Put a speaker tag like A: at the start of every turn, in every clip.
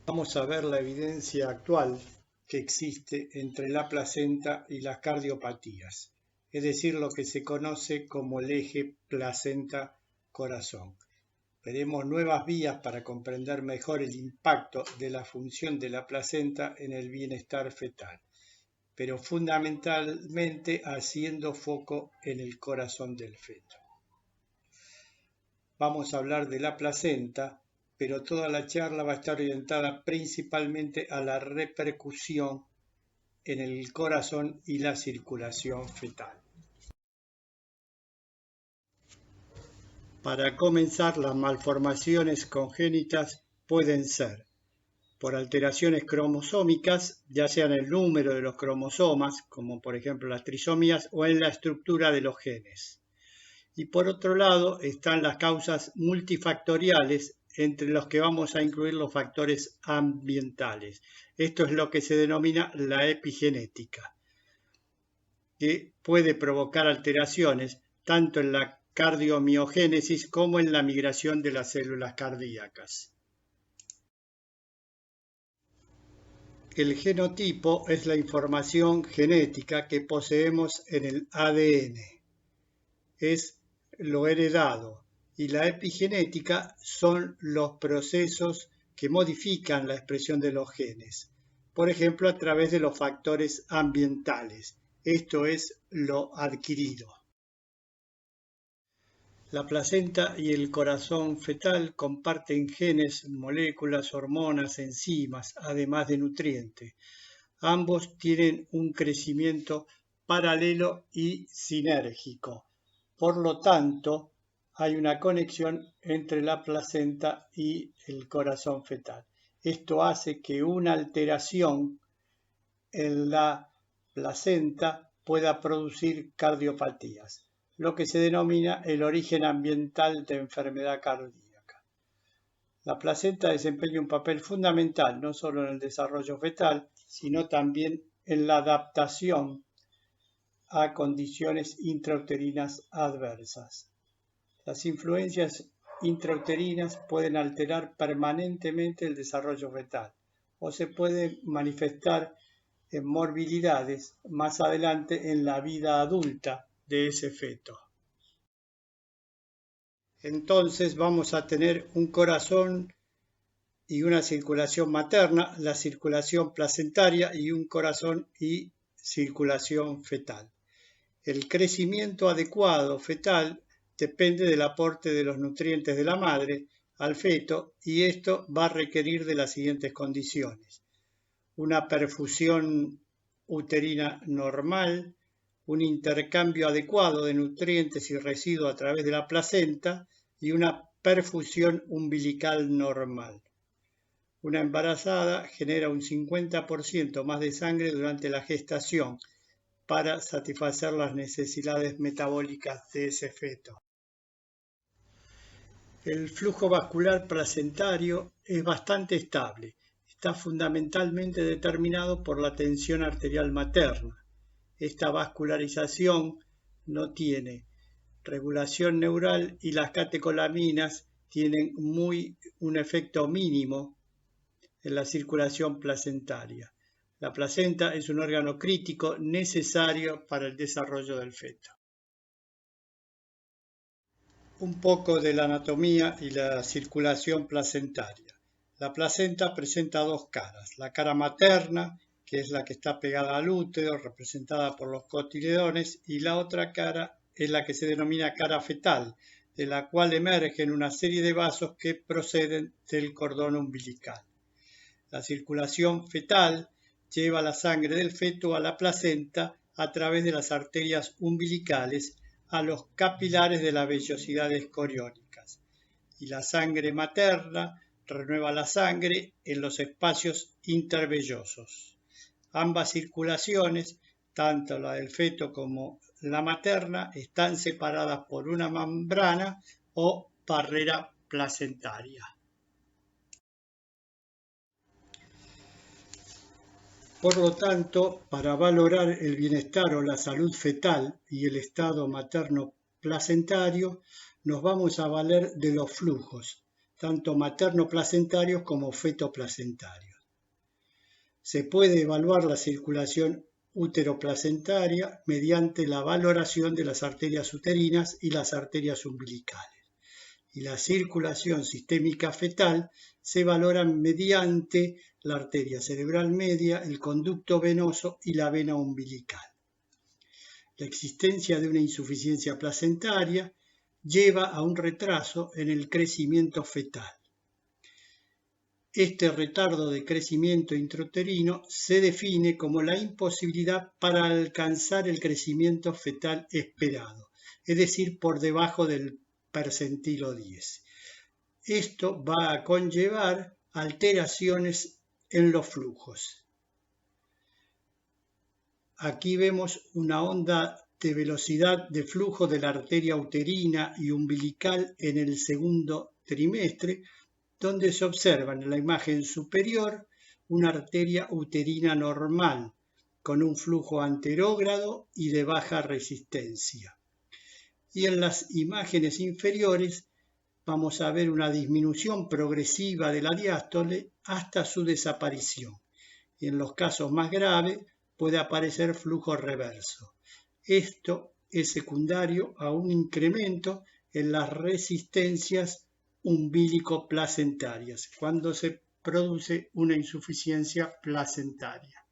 A: Vamos a ver la evidencia actual que existe entre la placenta y las cardiopatías, es decir, lo que se conoce como el eje placenta-corazón. Veremos nuevas vías para comprender mejor el impacto de la función de la placenta en el bienestar fetal, pero fundamentalmente haciendo foco en el corazón del feto. Vamos a hablar de la placenta, pero toda la charla va a estar orientada principalmente a la repercusión en el corazón y la circulación fetal. Para comenzar, las malformaciones congénitas pueden ser por alteraciones cromosómicas, ya sea en el número de los cromosomas, como por ejemplo las trisomías, o en la estructura de los genes. Y por otro lado están las causas multifactoriales, entre los que vamos a incluir los factores ambientales. Esto es lo que se denomina la epigenética, que puede provocar alteraciones tanto en la cardiomiogénesis como en la migración de las células cardíacas. El genotipo es la información genética que poseemos en el ADN. Es lo heredado, y la epigenética son los procesos que modifican la expresión de los genes, por ejemplo a través de los factores ambientales, esto es lo adquirido. La placenta y el corazón fetal comparten genes, moléculas, hormonas, enzimas, además de nutrientes. Ambos tienen un crecimiento paralelo y sinérgico. Por lo tanto, hay una conexión entre la placenta y el corazón fetal. Esto hace que una alteración en la placenta pueda producir cardiopatías, lo que se denomina el origen ambiental de enfermedad cardíaca. La placenta desempeña un papel fundamental no solo en el desarrollo fetal, sino también en la adaptación a condiciones intrauterinas adversas. Las influencias intrauterinas pueden alterar permanentemente el desarrollo fetal o se pueden manifestar en morbilidades más adelante en la vida adulta de ese feto. Entonces vamos a tener un corazón y una circulación materna, la circulación placentaria y un corazón y circulación fetal. El crecimiento adecuado fetal depende del aporte de los nutrientes de la madre al feto y esto va a requerir de las siguientes condiciones: una perfusión uterina normal, un intercambio adecuado de nutrientes y residuos a través de la placenta y una perfusión umbilical normal. Una embarazada genera un 50% más de sangre durante la gestación para satisfacer las necesidades metabólicas de ese feto. El flujo vascular placentario es bastante estable. Está fundamentalmente determinado por la tensión arterial materna. Esta vascularización no tiene regulación neural y las catecolaminas tienen un efecto mínimo en la circulación placentaria. La placenta es un órgano crítico necesario para el desarrollo del feto. Un poco de la anatomía y la circulación placentaria. La placenta presenta dos caras, la cara materna, que es la que está pegada al útero, representada por los cotiledones, y la otra cara es la que se denomina cara fetal, de la cual emergen una serie de vasos que proceden del cordón umbilical. La circulación fetal lleva la sangre del feto a la placenta a través de las arterias umbilicales a los capilares de las vellosidades coriónicas. Y la sangre materna renueva la sangre en los espacios intervellosos. Ambas circulaciones, tanto la del feto como la materna, están separadas por una membrana o barrera placentaria. Por lo tanto, para valorar el bienestar o la salud fetal y el estado materno placentario, nos vamos a valer de los flujos, tanto materno-placentarios como fetoplacentarios. Se puede evaluar la circulación útero-placentaria mediante la valoración de las arterias uterinas y las arterias umbilicales. Y la circulación sistémica fetal se valora mediante la arteria cerebral media, el conducto venoso y la vena umbilical. La existencia de una insuficiencia placentaria lleva a un retraso en el crecimiento fetal. Este retardo de crecimiento intrauterino se define como la imposibilidad para alcanzar el crecimiento fetal esperado, es decir, por debajo del percentilo 10. Esto va a conllevar alteraciones en los flujos. Aquí vemos una onda de velocidad de flujo de la arteria uterina y umbilical en el segundo trimestre, donde se observa en la imagen superior una arteria uterina normal, con un flujo anterógrado y de baja resistencia. Y en las imágenes inferiores vamos a ver una disminución progresiva de la diástole hasta su desaparición. Y en los casos más graves puede aparecer flujo reverso. Esto es secundario a un incremento en las resistencias umbilico-placentarias, cuando se produce una insuficiencia placentaria.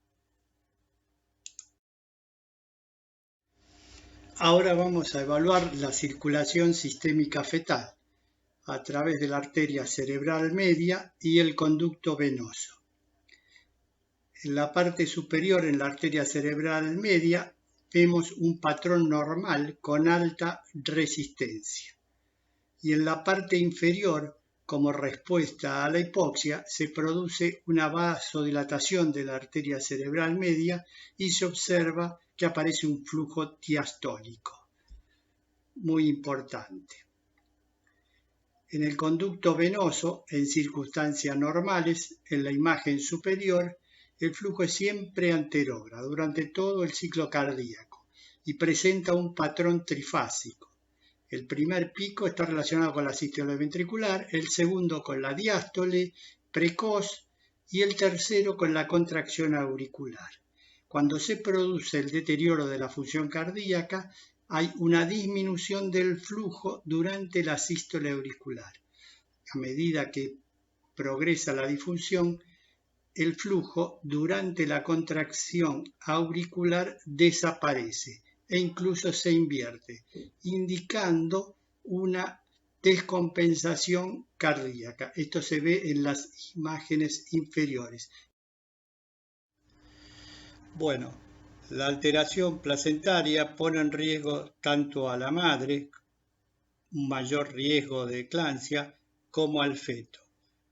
A: Ahora vamos a evaluar la circulación sistémica fetal a través de la arteria cerebral media y el conducto venoso. En la parte superior, en la arteria cerebral media, vemos un patrón normal con alta resistencia. Y en la parte inferior, como respuesta a la hipoxia, se produce una vasodilatación de la arteria cerebral media y se observa que aparece un flujo diastólico, muy importante. En el conducto venoso, en circunstancias normales, en la imagen superior, el flujo es siempre anterógrado durante todo el ciclo cardíaco y presenta un patrón trifásico. El primer pico está relacionado con la sístole ventricular, el segundo con la diástole precoz y el tercero con la contracción auricular. Cuando se produce el deterioro de la función cardíaca, hay una disminución del flujo durante la sístole auricular. A medida que progresa la disfunción, el flujo durante la contracción auricular desaparece e incluso se invierte, indicando una descompensación cardíaca. Esto se ve en las imágenes inferiores. Bueno, la alteración placentaria pone en riesgo tanto a la madre, un mayor riesgo de eclampsia, como al feto.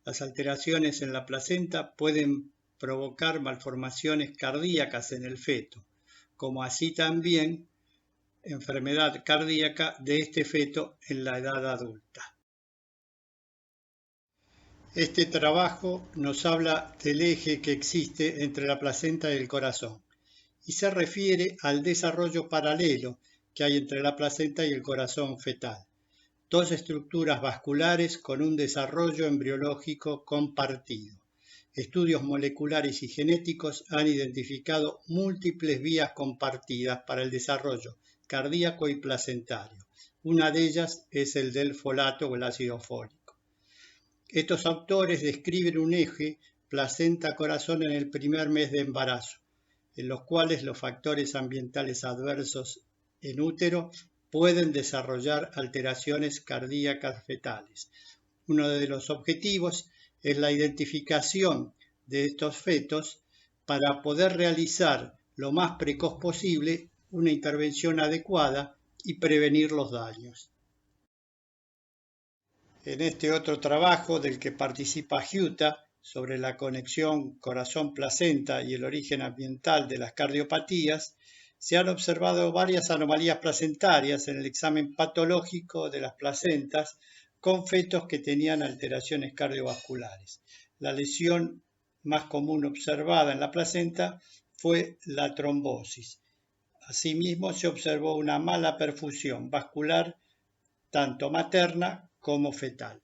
A: Las alteraciones en la placenta pueden provocar malformaciones cardíacas en el feto, como así también enfermedad cardíaca de este feto en la edad adulta. Este trabajo nos habla del eje que existe entre la placenta y el corazón y se refiere al desarrollo paralelo que hay entre la placenta y el corazón fetal. Dos estructuras vasculares con un desarrollo embriológico compartido. Estudios moleculares y genéticos han identificado múltiples vías compartidas para el desarrollo cardíaco y placentario. Una de ellas es el del folato o el ácido fólico. Estos autores describen un eje placenta-corazón en el primer mes de embarazo, en los cuales los factores ambientales adversos en útero pueden desarrollar alteraciones cardíacas fetales. Uno de los objetivos es la identificación de estos fetos para poder realizar lo más precoz posible una intervención adecuada y prevenir los daños. En este otro trabajo del que participa Utah sobre la conexión corazón-placenta y el origen ambiental de las cardiopatías, se han observado varias anomalías placentarias en el examen patológico de las placentas con fetos que tenían alteraciones cardiovasculares. La lesión más común observada en la placenta fue la trombosis. Asimismo, se observó una mala perfusión vascular tanto materna como fetal.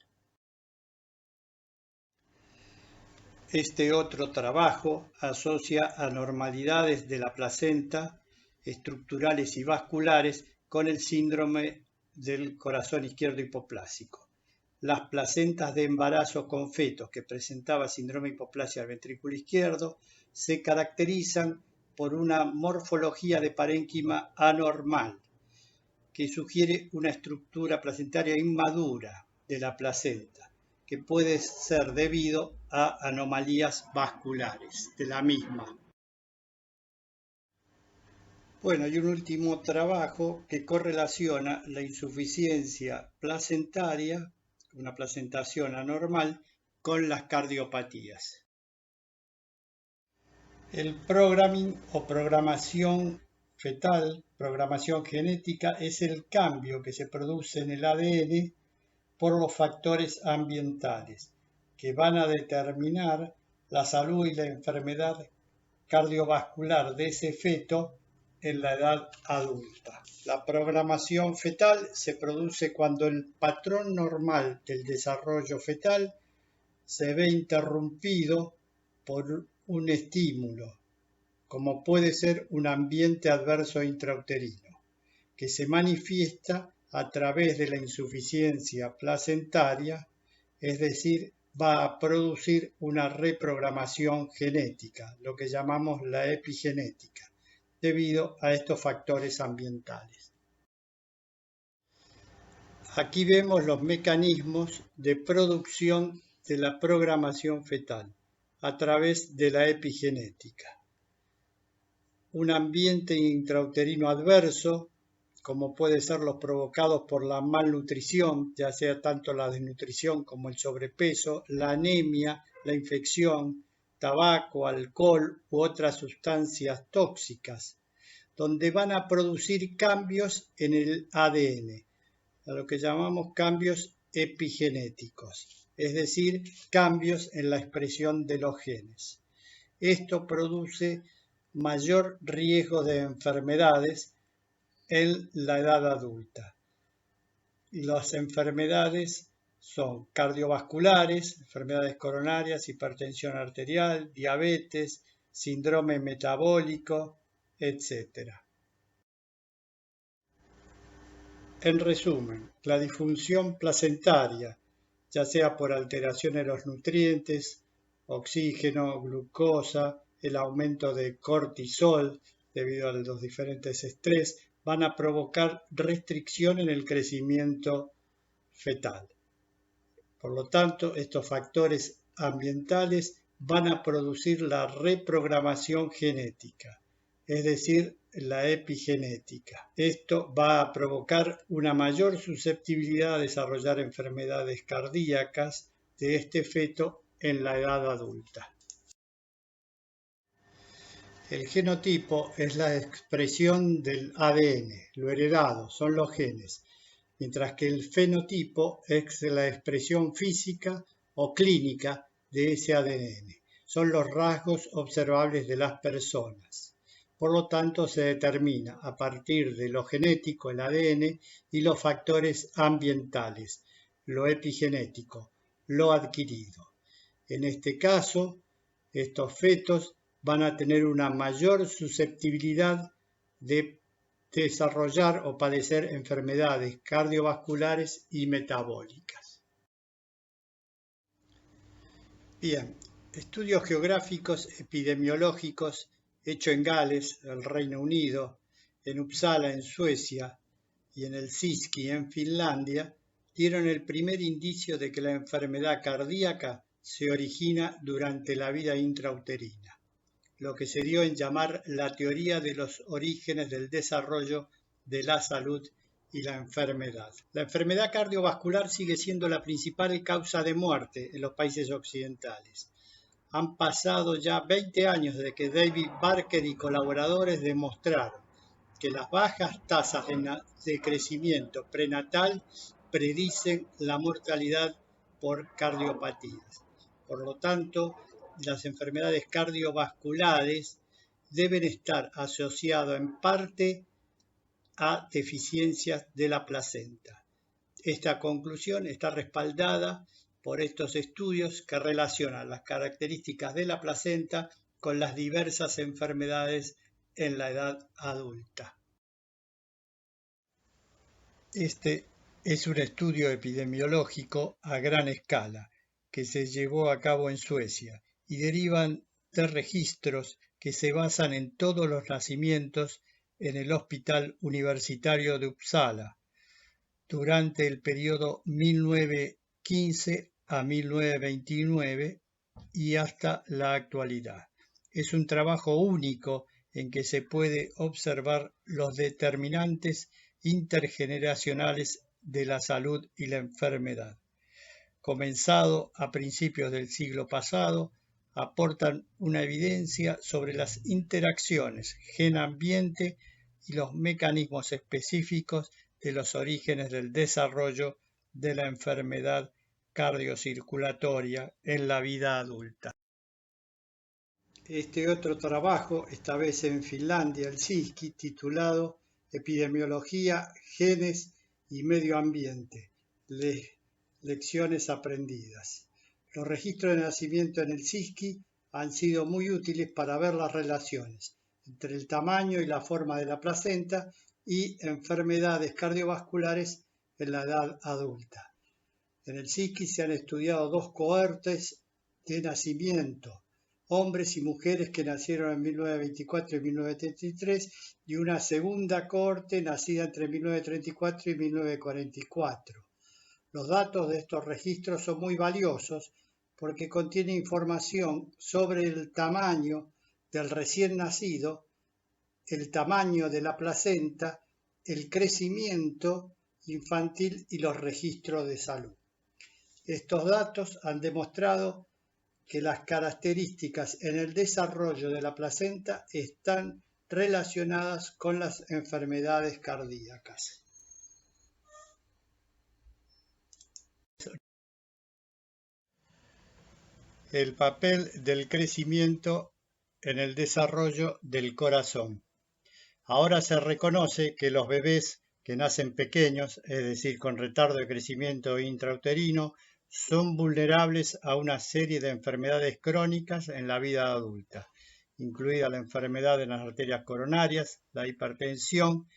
A: Este otro trabajo asocia anormalidades de la placenta estructurales y vasculares con el síndrome del corazón izquierdo hipoplásico. Las placentas de embarazo con fetos que presentaban síndrome de hipoplasia del ventrículo izquierdo se caracterizan por una morfología de parénquima anormal, que sugiere una estructura placentaria inmadura de la placenta, que puede ser debido a anomalías vasculares de la misma. Bueno, y un último trabajo que correlaciona la insuficiencia placentaria, una placentación anormal, con las cardiopatías. El programming o programación fetal, programación genética, es el cambio que se produce en el ADN por los factores ambientales que van a determinar la salud y la enfermedad cardiovascular de ese feto en la edad adulta. La programación fetal se produce cuando el patrón normal del desarrollo fetal se ve interrumpido por un estímulo, como puede ser un ambiente adverso intrauterino, que se manifiesta a través de la insuficiencia placentaria, es decir, va a producir una reprogramación genética, lo que llamamos la epigenética, debido a estos factores ambientales. Aquí vemos los mecanismos de producción de la programación fetal a través de la epigenética. Un ambiente intrauterino adverso, como puede ser los provocados por la malnutrición, ya sea tanto la desnutrición como el sobrepeso, la anemia, la infección, tabaco, alcohol u otras sustancias tóxicas, donde van a producir cambios en el ADN, a lo que llamamos cambios epigenéticos, es decir, cambios en la expresión de los genes. Esto produce mayor riesgo de enfermedades en la edad adulta. Las enfermedades son cardiovasculares, enfermedades coronarias, hipertensión arterial, diabetes, síndrome metabólico, etc. En resumen, la disfunción placentaria, ya sea por alteración en los nutrientes, oxígeno, glucosa, el aumento de cortisol debido a los diferentes estrés, van a provocar restricción en el crecimiento fetal. Por lo tanto, estos factores ambientales van a producir la reprogramación genética, es decir, la epigenética. Esto va a provocar una mayor susceptibilidad a desarrollar enfermedades cardíacas de este feto en la edad adulta. El genotipo es la expresión del ADN, lo heredado, son los genes, mientras que el fenotipo es la expresión física o clínica de ese ADN, son los rasgos observables de las personas. Por lo tanto, se determina a partir de lo genético, el ADN, y los factores ambientales, lo epigenético, lo adquirido. En este caso, estos fetos van a tener una mayor susceptibilidad de desarrollar o padecer enfermedades cardiovasculares y metabólicas. Bien, estudios geográficos epidemiológicos hecho en Gales, el Reino Unido, en Uppsala, en Suecia, y en el Helsinki, en Finlandia, dieron el primer indicio de que la enfermedad cardíaca se origina durante la vida intrauterina, lo que se dio en llamar la teoría de los orígenes del desarrollo de la salud y la enfermedad. La enfermedad cardiovascular sigue siendo la principal causa de muerte en los países occidentales. Han pasado ya 20 años desde que David Barker y colaboradores demostraron que las bajas tasas de crecimiento prenatal predicen la mortalidad por cardiopatías. Por lo tanto, las enfermedades cardiovasculares deben estar asociadas en parte a deficiencias de la placenta. Esta conclusión está respaldada por estos estudios que relacionan las características de la placenta con las diversas enfermedades en la edad adulta. Este es un estudio epidemiológico a gran escala que se llevó a cabo en Suecia y derivan de registros que se basan en todos los nacimientos en el Hospital Universitario de Uppsala durante el periodo 1915 a 1929 y hasta la actualidad. Es un trabajo único en que se puede observar los determinantes intergeneracionales de la salud y la enfermedad. Comenzado a principios del siglo pasado, aportan una evidencia sobre las interacciones gen-ambiente y los mecanismos específicos de los orígenes del desarrollo de la enfermedad cardiocirculatoria en la vida adulta. Este otro trabajo, esta vez en Finlandia, Helsinki, titulado Epidemiología, Genes y Medio Ambiente, lecciones aprendidas. Los registros de nacimiento en Helsinki han sido muy útiles para ver las relaciones entre el tamaño y la forma de la placenta y enfermedades cardiovasculares en la edad adulta. En Helsinki se han estudiado dos cohortes de nacimiento, hombres y mujeres que nacieron en 1924 y 1933, y una segunda cohorte nacida entre 1934 y 1944. Los datos de estos registros son muy valiosos porque contienen información sobre el tamaño del recién nacido, el tamaño de la placenta, el crecimiento infantil y los registros de salud. Estos datos han demostrado que las características en el desarrollo de la placenta están relacionadas con las enfermedades cardíacas. El papel del crecimiento en el desarrollo del corazón. Ahora se reconoce que los bebés que nacen pequeños, es decir, con retardo de crecimiento intrauterino, son vulnerables a una serie de enfermedades crónicas en la vida adulta, incluida la enfermedad de las arterias coronarias, la hipertensión,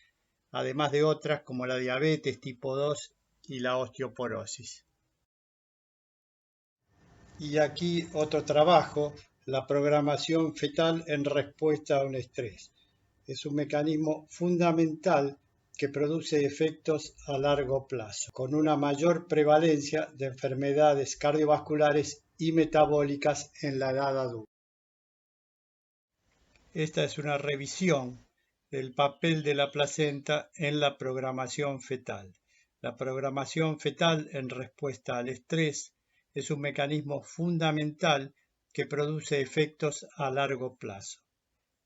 A: además de otras como la diabetes tipo 2 y la osteoporosis. Y aquí otro trabajo, la programación fetal en respuesta a un estrés. Es un mecanismo fundamental que produce efectos a largo plazo, con una mayor prevalencia de enfermedades cardiovasculares y metabólicas en la edad adulta. Esta es una revisión del papel de la placenta en la programación fetal. La programación fetal en respuesta al estrés es un mecanismo fundamental que produce efectos a largo plazo.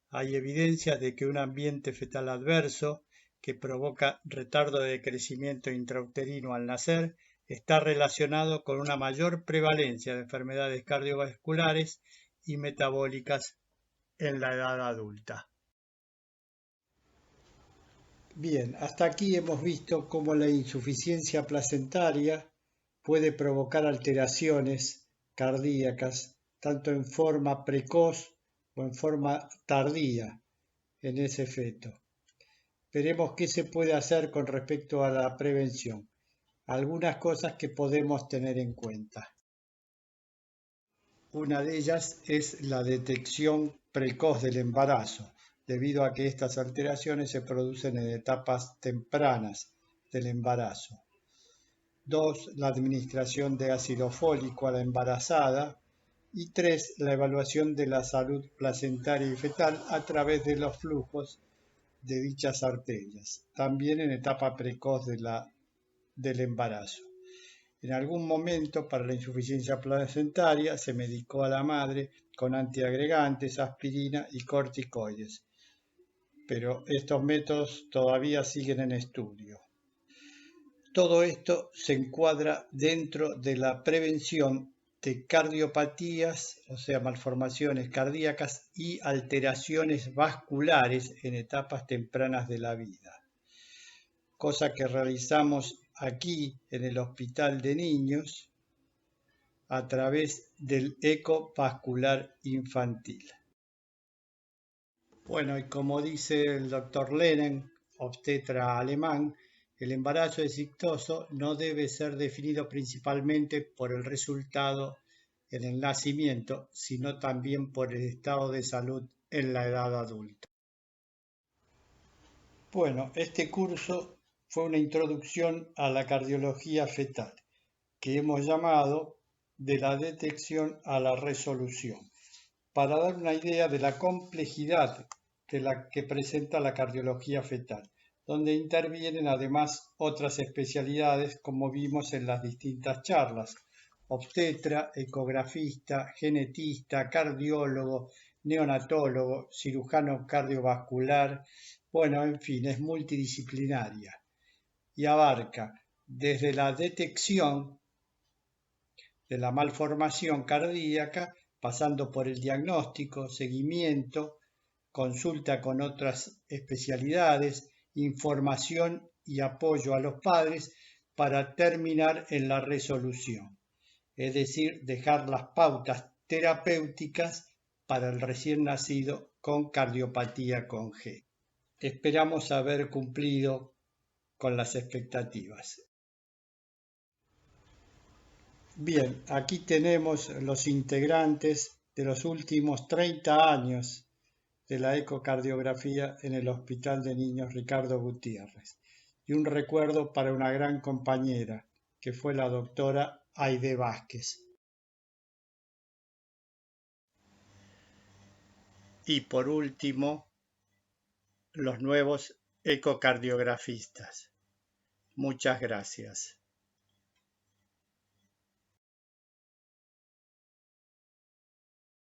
A: Hay evidencias de que un ambiente fetal adverso que provoca retardo de crecimiento intrauterino al nacer está relacionado con una mayor prevalencia de enfermedades cardiovasculares y metabólicas en la edad adulta. Bien, hasta aquí hemos visto cómo la insuficiencia placentaria puede provocar alteraciones cardíacas, tanto en forma precoz o en forma tardía en ese feto. Veremos qué se puede hacer con respecto a la prevención. Algunas cosas que podemos tener en cuenta. Una de ellas es la detección precoz del embarazo, debido a que estas alteraciones se producen en etapas tempranas del embarazo. 2. La administración de ácido fólico a la embarazada. Y 3. La evaluación de la salud placentaria y fetal a través de los flujos de dichas arterias, también en etapa precoz del embarazo. En algún momento, para la insuficiencia placentaria, se medicó a la madre con antiagregantes, aspirina y corticoides, pero estos métodos todavía siguen en estudio. Todo esto se encuadra dentro de la prevención de cardiopatías, o sea, malformaciones cardíacas y alteraciones vasculares en etapas tempranas de la vida, cosa que realizamos aquí en el Hospital de Niños a través del eco vascular infantil. Bueno, y como dice el doctor Lennon, obstetra alemán, el embarazo exitoso no debe ser definido principalmente por el resultado en el nacimiento, sino también por el estado de salud en la edad adulta. Bueno, este curso fue una introducción a la cardiología fetal, que hemos llamado de la detección a la resolución, para dar una idea de la complejidad de la que presenta la cardiología fetal, donde intervienen además otras especialidades como vimos en las distintas charlas: obstetra, ecografista, genetista, cardiólogo, neonatólogo, cirujano cardiovascular. Bueno, en fin, es multidisciplinaria y abarca desde la detección de la malformación cardíaca, pasando por el diagnóstico, seguimiento, consulta con otras especialidades, información y apoyo a los padres para terminar en la resolución, es decir, dejar las pautas terapéuticas para el recién nacido con cardiopatía con G. Esperamos haber cumplido con las expectativas. Bien, aquí tenemos los integrantes de los últimos 30 años de la ecocardiografía en el Hospital de Niños Ricardo Gutiérrez, y un recuerdo para una gran compañera, que fue la doctora Aide Vázquez. Y por último, los nuevos ecocardiografistas. Muchas gracias.